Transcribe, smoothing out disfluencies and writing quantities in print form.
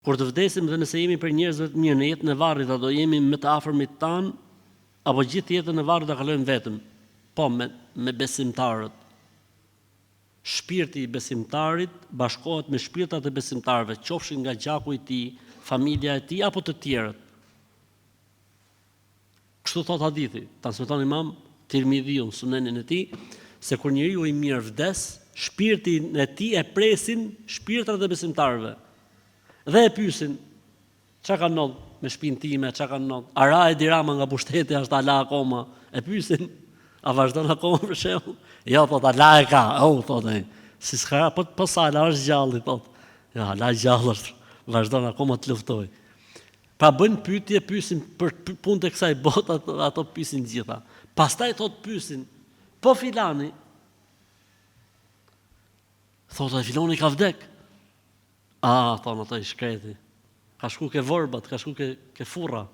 Kur të vdesim dhe nëse jemi për njerëzve të mirë në jetën e varrit, do jemi me të afërmit tan, apo gjithë jetën e varrit ta kalojmë vetëm? Po, me besimtarët. Shpirti i besimtarit bashkohet me shpirtat e besimtarëve, qofshin nga gjaku i tij, familja e tij apo të tjerët. Kështu thot hadithi, transmeton Imam Tirmidhiu sunenin e tij, se kur njeriu i mirë vdes, shpirtin e tij e presin shpirtrat e besimtarëve. Dhe e pyesin, çka ka ndodhur me shtëpinë time, çka ka ndodhur? A ra Edi Rama nga pushteti, është ala akoma? E pyesin, a vazhdon akoma për shembull? Jo, thot, ala e ka. Thot ai. Si s'ka, po sa ala është gjalli, thot. Ja, ala gjallë është, vazhdon akoma të luftoj. Pa bën pyetje, pyesin për punët e kësaj bote, ato pyesin gjitha. Pastaj thot pyesin, po filani, thot ai filani ka vdek. Thonë ata i shkreti. Ka shku ke vorbat, ka shku ke furra.